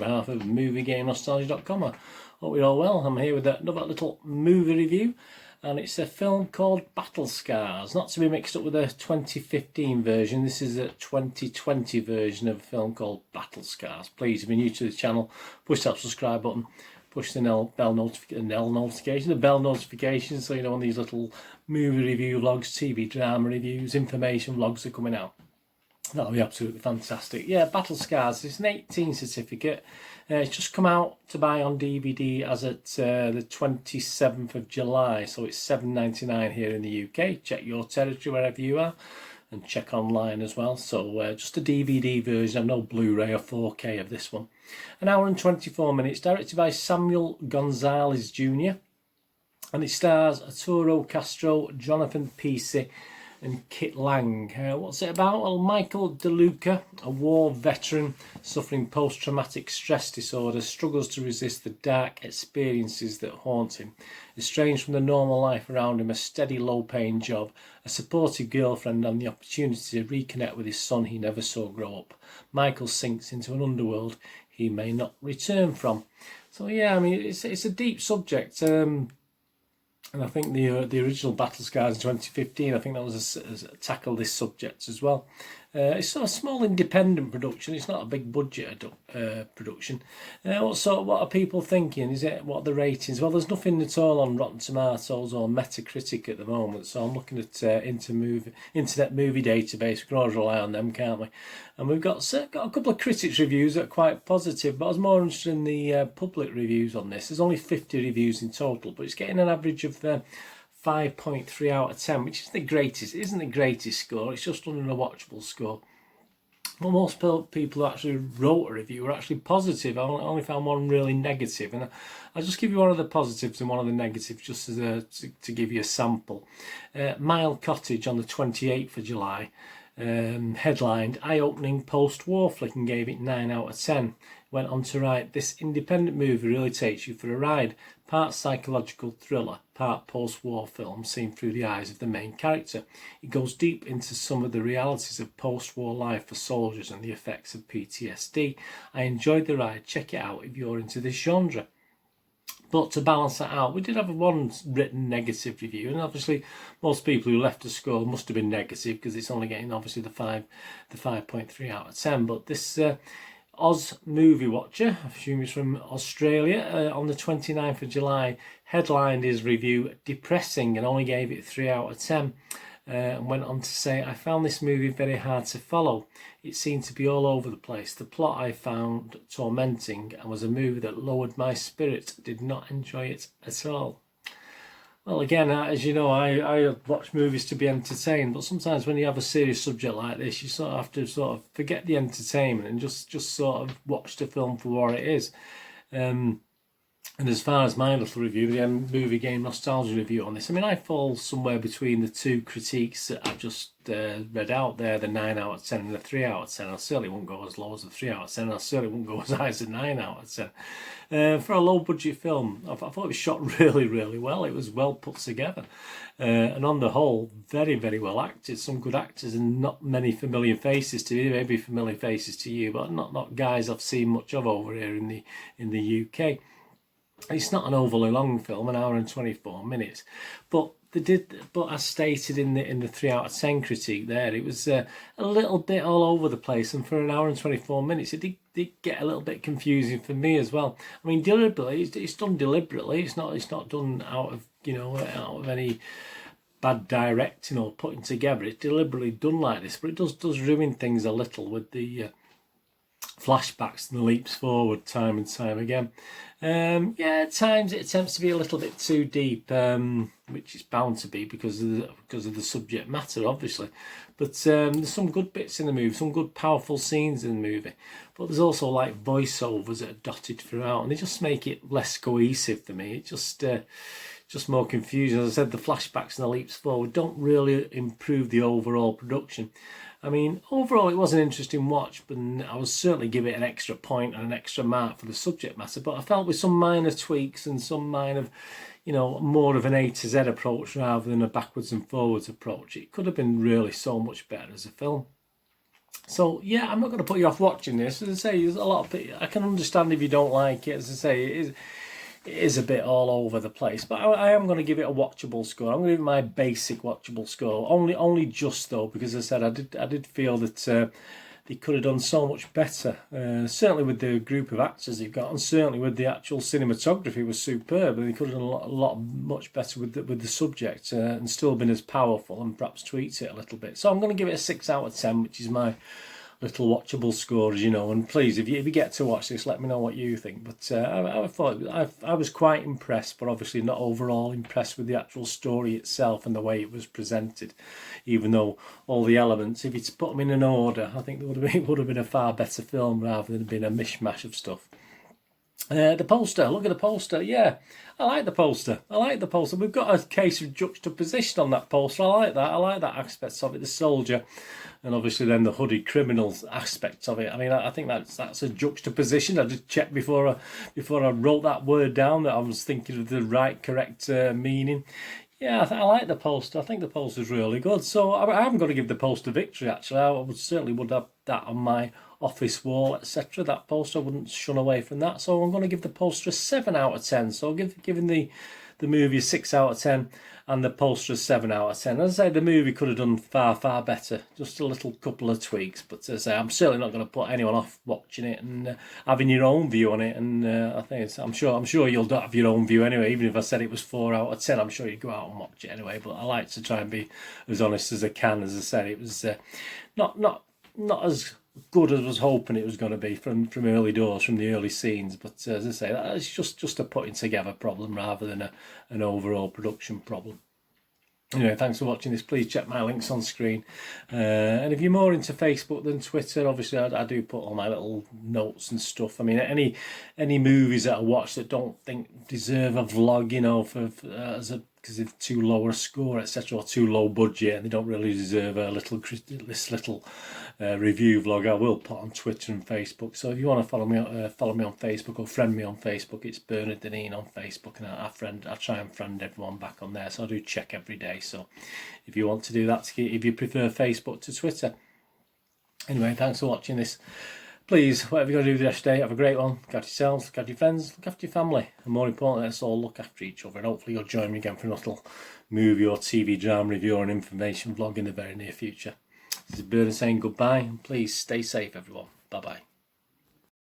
behalf of moviegamenostalgia.com. I hope you're all well. I'm here with another little movie review, and it's a film called Battle Scars, not to be mixed up with a 2015 version. This is a 2020 version of a film called Battle Scars. Please, if you're new to the channel, push that subscribe button, push the bell notification, so you know when these little movie review vlogs, TV drama reviews, information vlogs are coming out. That'll be absolutely fantastic. Yeah, Battle Scars. It's an 18 certificate. It's just come out to buy on DVD as at the 27th of July. So it's $7.99 here in the UK. Check your territory wherever you are, and check online as well. So just a DVD version. I've no Blu-ray or 4K of this one. An hour and 24 minutes. Directed by Samuel Gonzalez Jr. And it stars Arturo Castro, Jonathan Pesce, and Kit Lang. What's it about? Well, Michael DeLuca, a war veteran suffering post-traumatic stress disorder, struggles to resist the dark experiences that haunt him. Estranged from the normal life around him, a steady low-paying job, a supportive girlfriend, and the opportunity to reconnect with his son he never saw grow up, Michael sinks into an underworld he may not return from. So yeah, I mean, it's a deep subject. And I think the original Battle Scars in 2015, I think that was tackled this subject as well. It's sort of a small independent production. It's not a big budget production. What are people thinking? What are the ratings? Well, there's nothing at all on Rotten Tomatoes or Metacritic at the moment. So I'm looking at Internet Movie Database. We can always rely on them, can't we? And we've got a couple of critics' reviews that are quite positive, but I was more interested in the public reviews on this. There's only 50 reviews in total, but it's getting an average of 5.3 out of 10, which isn't the greatest. It isn't the greatest score. It's just under a watchable score. But most people who actually wrote a review were actually positive. I only found one really negative, and I'll just give you one of the positives and one of the negatives, just as to give you a sample. Mile Cottage on the 28th of July. Headlined eye-opening post-war flick and gave it 9 out of 10. Went on to write, this independent movie really takes you for a ride. Part psychological thriller, part post-war film seen through the eyes of the main character. It goes deep into some of the realities of post-war life for soldiers and the effects of PTSD. I enjoyed the ride. Check it out if you're into this genre. But to balance that out, we did have one written negative review, and obviously most people who left the score must have been negative because it's only getting obviously the 5.3 out of 10. But this Oz Movie Watcher, I assume he's from Australia, on the 29th of July, headlined his review depressing and only gave it 3 out of 10. And went on to say, I found this movie very hard to follow. It seemed to be all over the place. The plot I found tormenting and was a movie that lowered my spirit. Did not enjoy it at all. Well, again, as you know, I watch movies to be entertained, but sometimes when you have a serious subject like this, you sort of have to sort of forget the entertainment and just sort of watch the film for what it is. And as far as my little review, the movie game nostalgia review on this, I mean, I fall somewhere between the two critiques that I've just read out there, the 9 out of 10 and the 3 out of 10. I certainly won't go as low as the 3 out of 10, and I certainly won't go as high as the 9 out of 10. For a low budget film, I thought it was shot really, really well. It was well put together. And on the whole, very, very well acted. Some good actors and not many familiar faces to you, maybe familiar faces to you, but not guys I've seen much of over here in the UK. It's not an overly long film, an hour and 24 minutes, but as stated in the 3 out of 10 critique there, it was a little bit all over the place, and for an hour and 24 minutes, it did get a little bit confusing for me as well. I mean, deliberately, it's done deliberately. It's not done out of any bad directing or putting together. It's deliberately done like this, but it does ruin things a little with the flashbacks and the leaps forward time and time again. Yeah, at times it attempts to be a little bit too deep, which it's bound to be because of the subject matter, obviously. But there's some good bits in the movie, some good powerful scenes in the movie. But there's also like voiceovers that are dotted throughout, and they just make it less cohesive for me. It just more confusing. As I said, the flashbacks and the leaps forward don't really improve the overall production. I mean, overall it was an interesting watch, but I would certainly give it an extra point and an extra mark for the subject matter. But I felt with some minor tweaks and some minor, more of an A to Z approach rather than a backwards and forwards approach, it could have been really so much better as a film. So yeah, I'm not going to put you off watching this. As I say, there's a lot of I can understand if you don't like it. As I say, it is a bit all over the place, but I am going to give it a watchable score. I'm going to give it my basic watchable score. Only just though, because as I said, I did feel that they could have done so much better. Certainly with the group of actors they've got, and certainly with the actual cinematography was superb. And they could have done a lot much better with the subject and still been as powerful and perhaps tweaked it a little bit. So I'm going to give it a 6 out of 10, which is my little watchable score, as you know. And please, if you get to watch this, let me know what you think. But I thought I was quite impressed, but obviously not overall impressed with the actual story itself and the way it was presented. Even though all the elements, if you put them in an order, I think it would have been a far better film rather than being a mishmash of stuff. The poster, look at the poster. Yeah, I like the poster. We've got a case of juxtaposition on that poster. I like that aspect of it. The soldier, and obviously then the hooded criminals aspect of it. I mean, I think that's a juxtaposition. I just checked before I wrote that word down that I was thinking of the right, correct meaning. Yeah, I like the poster. I think the poster's really good. So I'm going to give the poster victory, actually. I certainly would have that on my office wall, etc. That poster, I wouldn't shun away from that. So I'm going to give the poster a 7 out of 10. So giving the movie a 6 out of 10 and the poster a 7 out of 10. As I say, the movie could have done far better. Just a little couple of tweaks. But as I say, I'm certainly not going to put anyone off watching it and having your own view on it. And I think I'm sure you'll have your own view anyway. Even if I said it was 4 out of 10, I'm sure you'd go out and watch it anyway. But I like to try and be as honest as I can. As I said, it was not as good as I was hoping it was going to be from early doors, from the early scenes. But as I say, it's just a putting together problem rather than an overall production problem. Anyway, thanks for watching this. Please check my links on screen. And if you're more into Facebook than Twitter, obviously I do put all my little notes and stuff. I mean, any movies that I watch that don't think deserve a vlog, you know, because they're too low a score, etc., or too low budget, and they don't really deserve this little review vlog, I will put on Twitter and Facebook. So if you want to follow me on Facebook or friend me on Facebook, it's Bernard Deneen on Facebook, and I try and friend everyone back on there. So I do check every day. So if you want to do that, if you prefer Facebook to Twitter. Anyway, thanks for watching this. Please, whatever you're going to do the rest of the day, have a great one. Look after yourselves, look after your friends, look after your family. And more importantly, let's all look after each other. And hopefully you'll join me again for another movie or TV drama review or an information vlog in the very near future. This is Bernard saying goodbye. And please stay safe, everyone. Bye-bye.